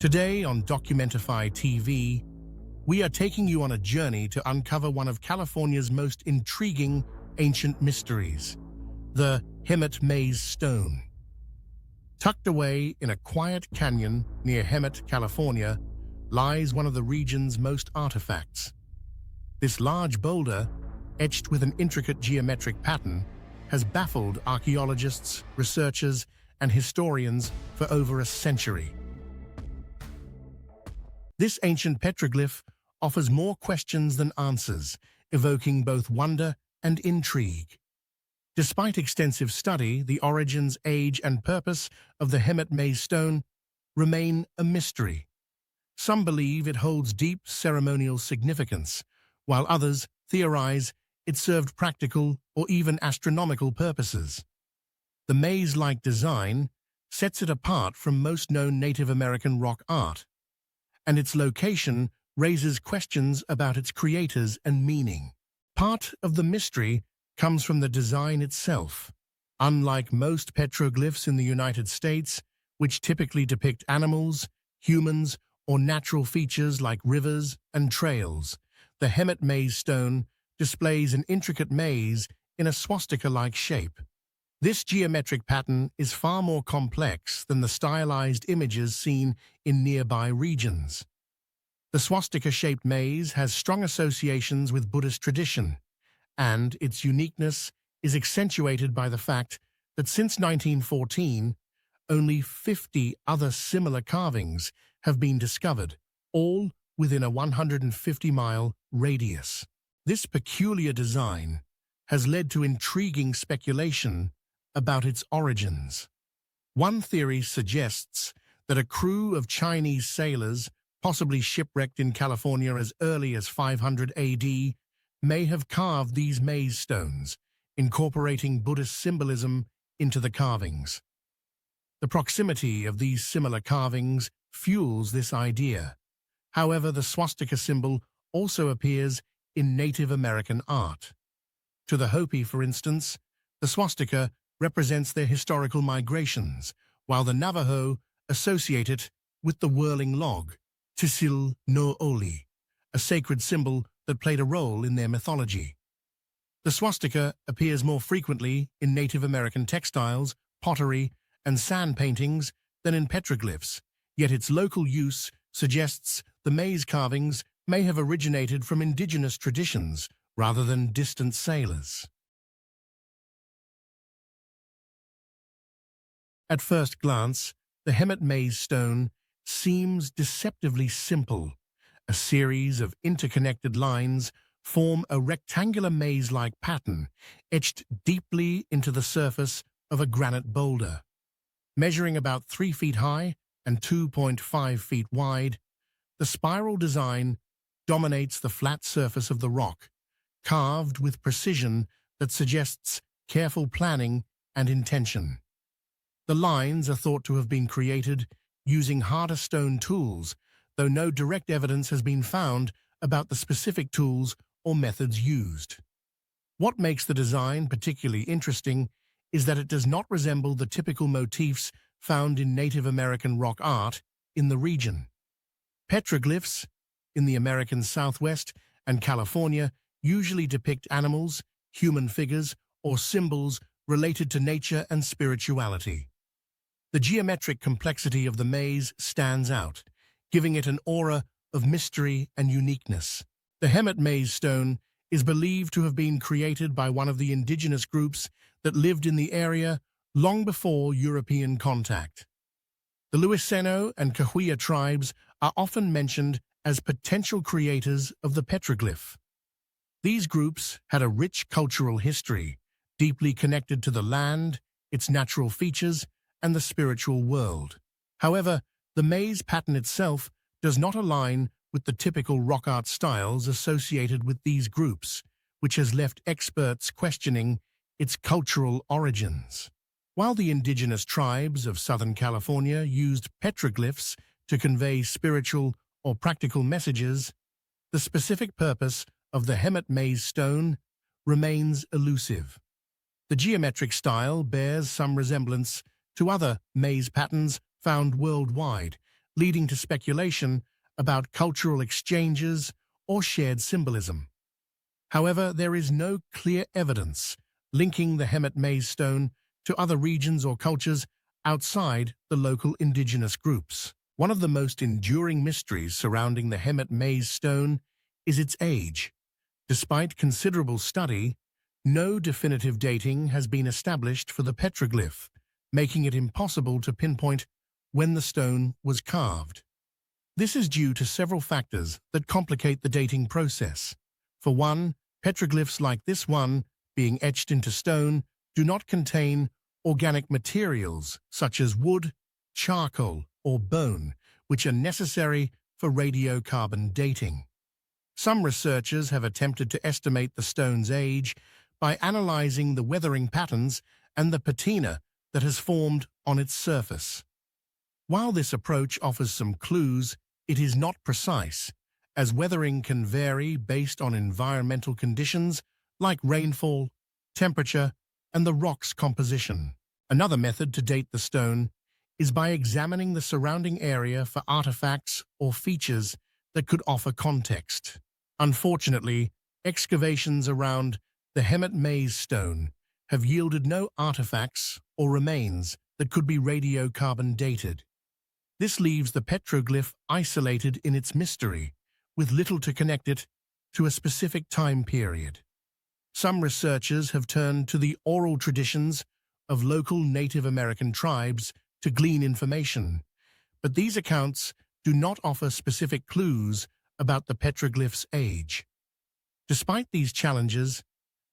Today on Documentify TV, we are taking you on a journey to uncover one of California's most intriguing ancient mysteries, the HEMET Maze Stone. Tucked away in a quiet canyon near HEMET, California, lies one of the region's most artifacts. This large boulder, etched with an intricate geometric pattern, has baffled archaeologists, researchers, and historians for over a century. This ancient petroglyph offers more questions than answers, evoking both wonder and intrigue. Despite extensive study, the origins, age, and purpose of the HEMET Maze Stone remain a mystery. Some believe it holds deep ceremonial significance, while others theorize it served practical or even astronomical purposes. The maze-like design sets it apart from most known Native American rock art, and its location raises questions about its creators and meaning. Part of the mystery comes from the design itself. Unlike most petroglyphs in the United States, which typically depict animals, humans, or natural features like rivers and trails, the HEMET Maze Stone displays an intricate maze in a swastika-like shape. This geometric pattern is far more complex than the stylized images seen in nearby regions. The swastika-shaped maze has strong associations with Buddhist tradition, and its uniqueness is accentuated by the fact that since 1914, only 50 other similar carvings have been discovered, all within a 150-mile radius. This peculiar design has led to intriguing speculation about its origins. One theory suggests that a crew of Chinese sailors, possibly shipwrecked in California as early as 500 AD, may have carved these maze stones, incorporating Buddhist symbolism into the carvings. The proximity of these similar carvings fuels this idea. However, the swastika symbol also appears in Native American art. To the Hopi, for instance, the swastika represents their historical migrations, while the Navajo associate it with the whirling log, Tisil no Oli, a sacred symbol that played a role in their mythology. The swastika appears more frequently in Native American textiles, pottery, and sand paintings than in petroglyphs, yet its local use suggests the maze carvings may have originated from indigenous traditions rather than distant sailors. At first glance, the HEMET Maze Stone seems deceptively simple. A series of interconnected lines form a rectangular maze-like pattern etched deeply into the surface of a granite boulder. Measuring about 3 feet high and 2.5 feet wide, the spiral design dominates the flat surface of the rock, carved with precision that suggests careful planning and intention. The lines are thought to have been created using harder stone tools, though no direct evidence has been found about the specific tools or methods used. What makes the design particularly interesting is that it does not resemble the typical motifs found in Native American rock art in the region. Petroglyphs in the American Southwest and California usually depict animals, human figures, or symbols related to nature and spirituality. The geometric complexity of the maze stands out, giving it an aura of mystery and uniqueness. The HEMET Maze Stone is believed to have been created by one of the indigenous groups that lived in the area long before European contact. The Luiseno and Cahuilla tribes are often mentioned as potential creators of the petroglyph. These groups had a rich cultural history, deeply connected to the land, its natural features, and the spiritual world. However, the maze pattern itself does not align with the typical rock art styles associated with these groups, which has left experts questioning its cultural origins. While the indigenous tribes of Southern California used petroglyphs to convey spiritual or practical messages, the specific purpose of the HEMET Maze Stone remains elusive. The geometric style bears some resemblance to other maze patterns found worldwide, leading to speculation about cultural exchanges or shared symbolism. However, there is no clear evidence linking the HEMET Maze stone to other regions or cultures outside the local indigenous groups. One of the most enduring mysteries surrounding the HEMET Maze stone is its age. Despite considerable study, no definitive dating has been established for the petroglyph, making it impossible to pinpoint when the stone was carved. This is due to several factors that complicate the dating process. For one, petroglyphs like this one, being etched into stone, do not contain organic materials such as wood, charcoal, or bone, which are necessary for radiocarbon dating. Some researchers have attempted to estimate the stone's age by analyzing the weathering patterns and the patina that has formed on its surface. While this approach offers some clues, it is not precise, as weathering can vary based on environmental conditions like rainfall, temperature, and the rock's composition. Another method to date the stone is by examining the surrounding area for artifacts or features that could offer context. Unfortunately, excavations around the HEMET Maze stone have yielded no artifacts or remains that could be radiocarbon dated. This leaves the petroglyph isolated in its mystery, with little to connect it to a specific time period. Some researchers have turned to the oral traditions of local Native American tribes to glean information, but these accounts do not offer specific clues about the petroglyph's age. Despite these challenges,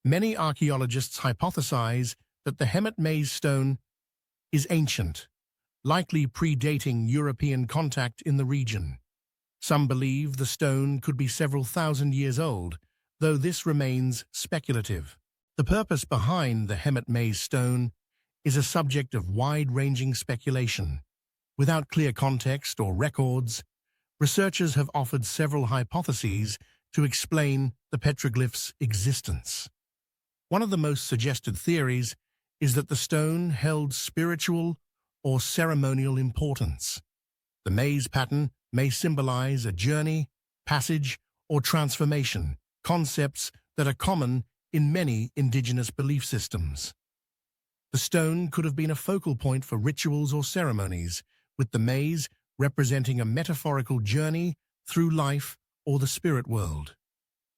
many archaeologists hypothesize that the HEMET Maze stone is ancient, likely predating European contact in the region. Some believe the stone could be several thousand years old, though this remains speculative. The purpose behind the HEMET Maze stone is a subject of wide-ranging speculation. Without clear context or records, researchers have offered several hypotheses to explain the petroglyph's existence. One of the most suggested theories is that the stone held spiritual or ceremonial importance. The maze pattern may symbolize a journey, passage, or transformation, concepts that are common in many indigenous belief systems. The stone could have been a focal point for rituals or ceremonies, with the maze representing a metaphorical journey through life or the spirit world.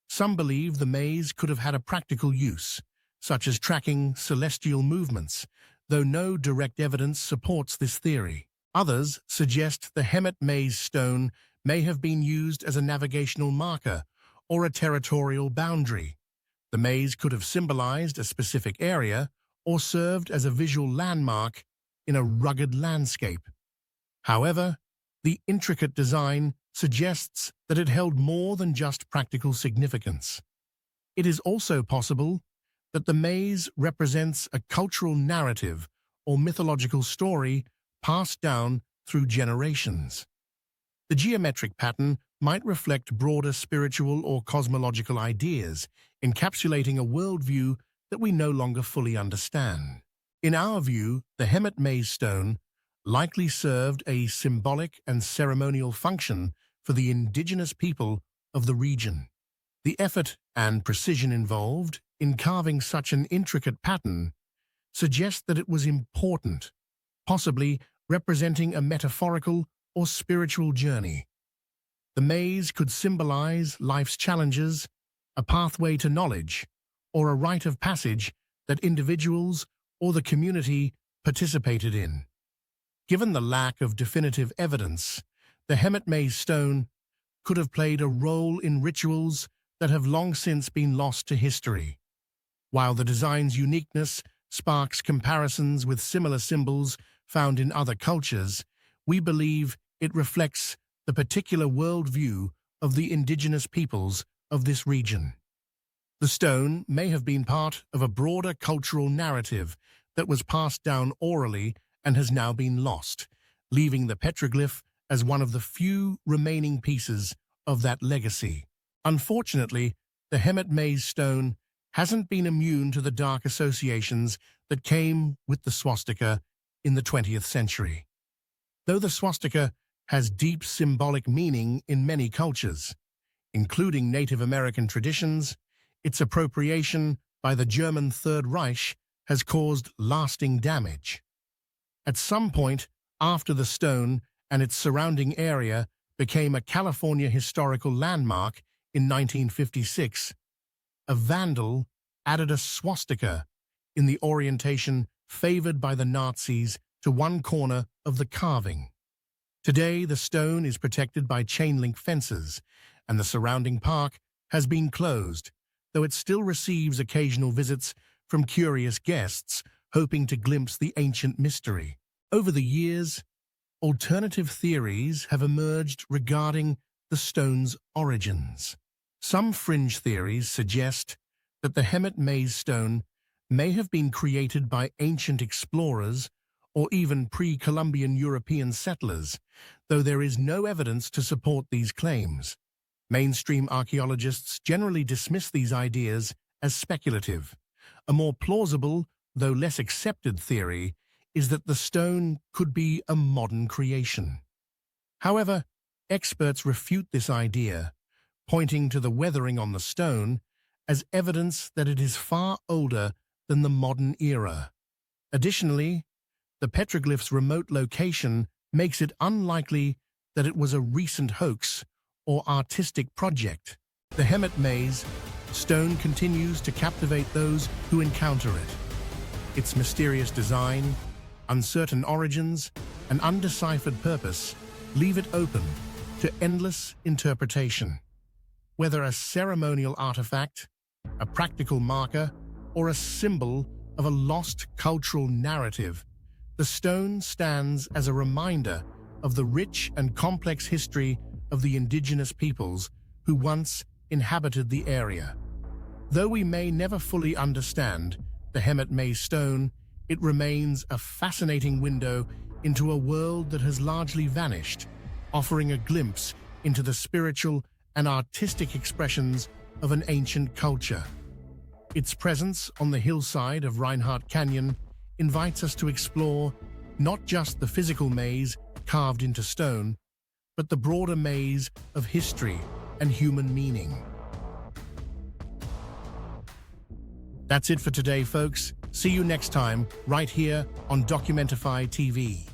Some believe the maze could have had a practical use, such as tracking celestial movements, though no direct evidence supports this theory. Others suggest the HEMET Maze stone may have been used as a navigational marker or a territorial boundary. The maze could have symbolized a specific area or served as a visual landmark in a rugged landscape. However, the intricate design suggests that it held more than just practical significance. It is also possible that the maze represents a cultural narrative or mythological story passed down through generations. The geometric pattern might reflect broader spiritual or cosmological ideas, encapsulating a worldview that we no longer fully understand. In our view, the HEMET Maze stone likely served a symbolic and ceremonial function for the indigenous people of the region. The effort and precision involved in carving such an intricate pattern suggests that it was important, possibly representing a metaphorical or spiritual journey. The maze could symbolize life's challenges, a pathway to knowledge, or a rite of passage that individuals or the community participated in. Given the lack of definitive evidence, the HEMET Maze stone could have played a role in rituals that have long since been lost to history. While the design's uniqueness sparks comparisons with similar symbols found in other cultures, we believe it reflects the particular worldview of the indigenous peoples of this region. The stone may have been part of a broader cultural narrative that was passed down orally and has now been lost, leaving the petroglyph as one of the few remaining pieces of that legacy. Unfortunately, the HEMET Maze stone hasn't been immune to the dark associations that came with the swastika in the 20th century. Though the swastika has deep symbolic meaning in many cultures, including Native American traditions. Its appropriation by the German Third Reich has caused lasting damage. At some point after the stone and its surrounding area became a California historical landmark in 1956, a vandal added a swastika in the orientation favored by the Nazis to one corner of the carving. Today, the stone is protected by chain-link fences, and the surrounding park has been closed, though it still receives occasional visits from curious guests hoping to glimpse the ancient mystery. Over the years, alternative theories have emerged regarding the stone's origins. Some fringe theories suggest that the HEMET Maze stone may have been created by ancient explorers or even pre-Columbian European settlers, though there is no evidence to support these claims. Mainstream archaeologists generally dismiss these ideas as speculative. A more plausible, though less accepted theory is that the stone could be a modern creation. However, experts refute this idea, pointing to the weathering on the stone as evidence that it is far older than the modern era. Additionally, the petroglyph's remote location makes it unlikely that it was a recent hoax or artistic project. The HEMET Maze stone continues to captivate those who encounter it. Its mysterious design, uncertain origins, and undeciphered purpose leave it open to endless interpretation. Whether a ceremonial artifact, a practical marker, or a symbol of a lost cultural narrative, the stone stands as a reminder of the rich and complex history of the indigenous peoples who once inhabited the area. Though we may never fully understand the HEMET Maze stone, it remains a fascinating window into a world that has largely vanished, offering a glimpse into the spiritual and artistic expressions of an ancient culture. Its presence on the hillside of Reinhardt Canyon invites us to explore not just the physical maze carved into stone, but the broader maze of history and human meaning. That's it for today, folks. See you next time, right here on Documentify TV.